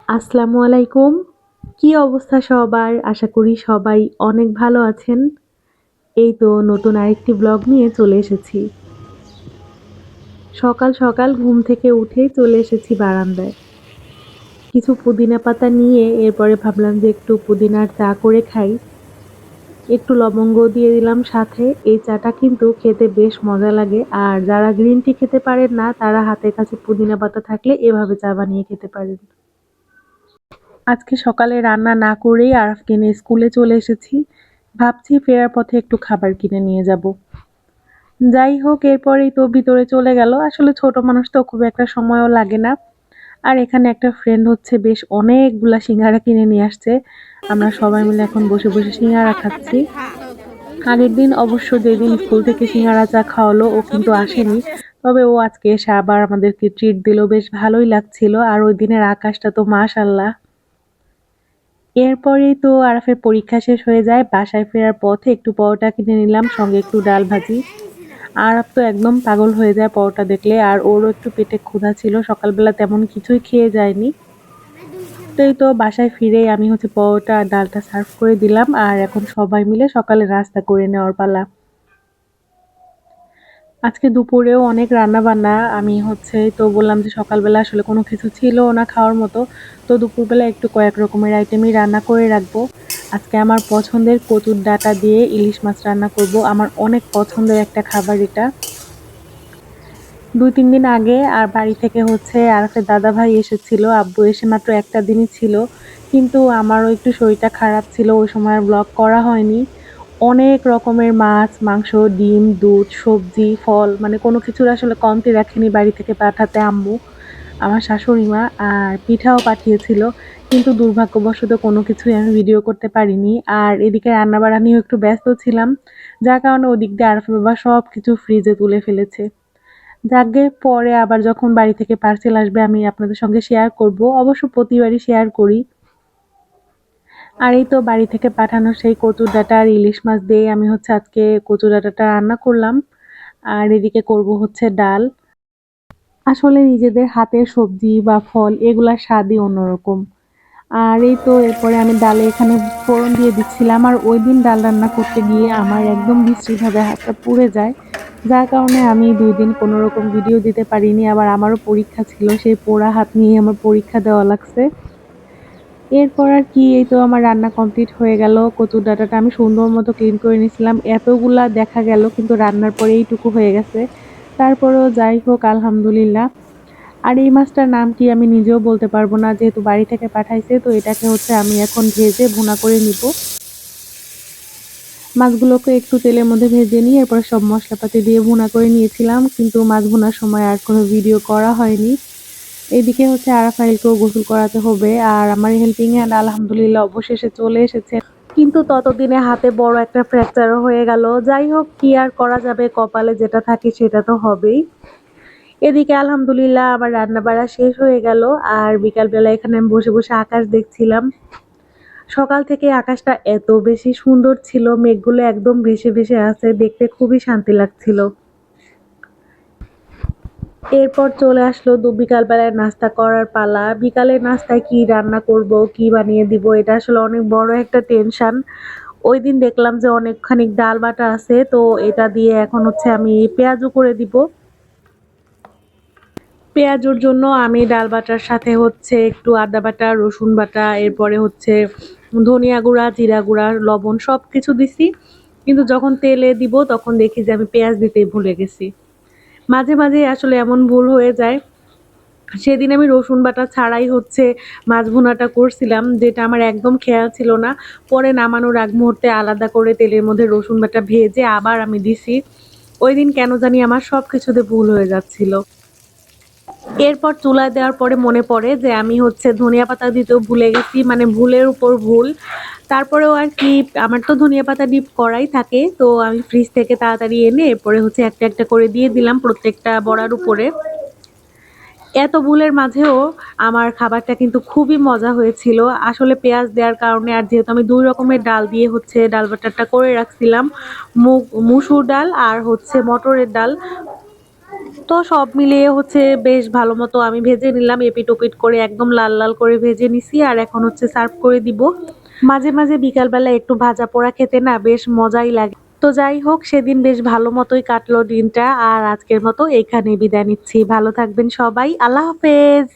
আসসালামু আলাইকুম। কি অবস্থা সবার? আশা করি সবাই অনেক ভালো আছেন। এই তো নতুন আরেকটি ব্লগ নিয়ে চলে এসেছি। সকাল, সকাল ঘুম থেকে উঠেই চলে এসেছি বারান্দায়। কিছু পুদিনা পাতা নিয়ে এরপরে ভাবলাম যে একটু পুদিনার চা করে খাই। একটু লবঙ্গ দিয়ে দিলাম সাথে। এই চাটা কিন্তু খেতে বেশ মজা লাগে। আর যারা গ্রিন টি খেতে পারেন না তারা হাতের কাছে পুদিনা পাতা থাকলে এভাবে চা বানিয়ে খেতে পারেন। আজকে সকালে রান্না না করেই আরাফকে নিয়ে স্কুলে চলে এসেছি। ভাবছি ফেরার পথে একটু খাবার কিনে নিয়ে যাব। যাই হোক এরপরেই তো ভিতরে চলে গেল। আসলে ছোট মানুষ তো খুব একটা সময়ও লাগে না। আর এখানে একটা ফ্রেন্ড হচ্ছে বেশ অনেকগুলা সিঙ্গারা কিনে নিয়ে আসছে। আমরা সবাই মিলে এখন বসে বসে সিঙ্গারা খাচ্ছি। আগের দিন অবশ্য যেদিন স্কুল থেকে সিঙ্গারা চা খাওয়ালো ও কিন্তু আসেনি। তবে ও আজকে এসে আবার আমাদেরকে ট্রিট দিল, বেশ ভালোই লাগছিল। আর ওই দিনের আকাশটা তো মাশাআল্লাহ। এরপরেই তো আরাফের পরীক্ষা শেষ হয়ে যায়। বাসায় ফেরার পথে একটু পরোটা কিনে নিলাম, সঙ্গে একটু ডাল ভাজি। আরাফ তো একদম পাগল হয়ে যায় পরোটা দেখলে, আর ওরও একটু পেটে ক্ষুধা ছিল। সকালবেলা তেমন কিছুই খেয়ে যায়নি। তো এই তো বাসায় ফিরেই আমি হচ্ছে পরোটা আর ডালটা সার্ভ করে দিলাম, আর এখন সবাই মিলে সকালে নাস্তা করে নেওয়ার পালা। আজকে দুপুরেও অনেক রান্না-বান্না। আমি হচ্ছে তো বললাম যে সকালবেলা আসলে কোনো কিছু ছিলও না খাওয়ার মতো। তো দুপুরবেলা একটু কয়েক রকমের আইটেমই রান্না করে রাখবো। আজকে আমার পছন্দের কচুর ডাঁটা দিয়ে ইলিশ মাছ রান্না করব। আমার অনেক পছন্দের একটা খাবার এটা। ২-৩ দিন আগে আর বাড়ি থেকে হচ্ছে আরেকটা দাদাভাই এসেছিল। আব্বু এসে মাত্র একটা দিনই ছিল। কিন্তু আমারও একটু শরীরটা খারাপ ছিল। ওই সময় আর ব্লগ করা হয়নি। অনেক রকমের মাছ, মাংস, ডিম, দুধ, সবজি, ফল মানে কোনো কিছুর আসলে কমতি রাখেনি বাড়ি থেকে পাঠাতে আম্মু, আমার শাশুড়ি মা, আর পিঠাও পাঠিয়েছিল। কিন্তু দুর্ভাগ্যবশত কোনো কিছুই আমি ভিডিও করতে পারিনি। আর এদিকে রান্নাবাড়া নিয়েও একটু ব্যস্ত ছিলাম। যার কারণে ওদিক দিয়ে আরফি বাবা সবকিছু ফ্রিজে তুলে ফেলেছে। যাকগে পরে আবার যখন বাড়ি থেকে পার্সেল আসবে আমি আপনাদের সঙ্গে শেয়ার করব। অবশ্য প্রতিবারই শেয়ার করি। আর এই তো বাড়ি থেকে পাঠানো সেই কচুর ডাঁটা আর ইলিশ মাছ দিয়ে আমি হচ্ছে আজকে কচুর ডাঁটাটা রান্না করলাম। আর এদিকে করব হচ্ছে ডাল। আসলে নিজেদের হাতের সবজি বা ফল এগুলার স্বাদই অন্যরকম। আর এই তো এরপরে আমি ডালে এখানে ফোড়ন দিয়ে দিচ্ছিলাম। আর ওইদিন ডাল রান্না করতে গিয়ে আমার একদম বিশ্রীভাবে হাতটা পুড়ে যায়। যার কারণে আমি ২ দিন কোনো রকম ভিডিও দিতে পারিনি। আবার আমারও পরীক্ষা ছিল। সেই পোড়া হাত নিয়ে আমার পরীক্ষা দেওয়া লাগছে। এরপর আর কি এই তো আমার রান্না কমপ্লিট হয়ে গেল। কচুর ডাঁটাটা আমি সুন্দর মতো ক্লিন করে নিয়েছিলাম। এতগুলা দেখা গেল কিন্তু রান্নার পরে এইটুকু হয়ে গেছে। তারপরেও যাই হোক আলহামদুলিল্লাহ। আর এই মাছটার নাম কি আমি নিজেও বলতে পারবো না, যেহেতু বাড়ি থেকে পাঠাইছে। তো এটাকে হচ্ছে আমি এখন ভেজে ভুনা করে নিব। মাছগুলোকে একটু তেলের মধ্যে ভেজে নিয়ে এরপর সব মশলাপাতি দিয়ে ভুনা করে নিয়েছিলাম, কিন্তু মাছ ভুনার সময় আর কোনো ভিডিও করা হয়নি। এদিকে হচ্ছে আরাফাইলকেও গোসল করাতে হবে, আর আমার হেল্পিং হ্যান্ড আলহামদুলিল্লাহ অবশেষে চলে এসেছে। কিন্তু ততদিনে হাতে বড় একটা ফ্র্যাকচারও হয়ে গেল। যাই হোক কি আর করা যাবে, কপালে যেটা থাকে সেটা তো হবেই। এদিকে আলহামদুলিল্লাহ আবার রান্না বাড়া শেষ হয়ে গেল। আর বিকালবেলা এখানে আমি বসে বসে আকাশ দেখছিলাম। সকাল থেকে আকাশটা এত বেশি সুন্দর ছিল, মেঘগুলো একদম ভেসে ভেসে আছে, দেখতে খুবই শান্তি লাগছিল। এরপর চলে আসলো বিকালবেলায় নাস্তা করার পালা। বিকালের নাস্তায় কি রান্না করব, কি বানিয়ে দিব, এটা আসলে অনেক বড় একটা টেনশন। ওই দিন দেখলাম যে অনেকখানি ডাল বাটা আছে, তো এটা দিয়ে এখন হচ্ছে আমি পেঁয়াজু করে দিব। পেঁয়াজুর জন্য আমি ডাল বাটার সাথে হচ্ছে একটু আদা বাটা, রসুন বাটা, এরপরে হচ্ছে ধনিয়া গুঁড়া, জিরা গুঁড়া, লবণ সব কিছু দিছি। কিন্তু যখন তেলে দিব তখন দেখি যে আমি পেঁয়াজ দিতেই ভুলে গেছি। মাঝে মাঝে আসলে এমন ভুল হয়ে যায়। সেদিন আমি রসুন বাটা ছাড়াই হচ্ছে মাছ ভুনাটা করছিলাম, যেটা আমার একদম খেয়াল ছিল না। পরে নামানোর আগ মুহূর্তে আলাদা করে তেলের মধ্যে রসুন বাটা ভেজে আবার আমি দিছি। ওই দিন কেন জানি আমার সব কিছুতে ভুল হয়ে যাচ্ছিল। এরপর চুলায় দেওয়ার পরে মনে পড়ে যে আমি হচ্ছে ধনিয়া পাতা দিতেও ভুলে গেছি, মানে ভুলের উপর ভুল। তারপরেও আর কি, আমার তো ধনিয়া পাতা ডিপ করাই থাকে, তো আমি ফ্রিজ থেকে তাড়াতাড়ি এনে এরপরে হচ্ছে একটা একটা করে দিয়ে দিলাম প্রত্যেকটা বড়ার উপরে। এত ভুলের মাঝেও আমার খাবারটা কিন্তু খুবই মজা হয়েছিল। আসলে পেঁয়াজ দেওয়ার কারণে, আর যেহেতু আমি ২ রকমের ডাল দিয়ে হচ্ছে ডাল বাটারটা করে রাখছিলাম, মুসুর ডাল আর হচ্ছে মটরের ডাল। তো সব মিলিয়ে হচ্ছে বেশ ভালো মতো আমি ভেজে নিলাম, এপিট ওপিট করে একদম লাল লাল করে ভেজে নিছি। আর এখন হচ্ছে সার্ভ করে দিব। মাঝে মাঝে বিকালবেলা একটু ভাজা পোড়া খেতে না বেশ মজাই লাগে। তো যাই হোক, সেদিন বেশ ভালো মতোই কাটলো দিনটা। আর আজকের মতো এখানেই বিদায় নিচ্ছি। ভালো থাকবেন সবাই। আল্লাহ হাফেজ।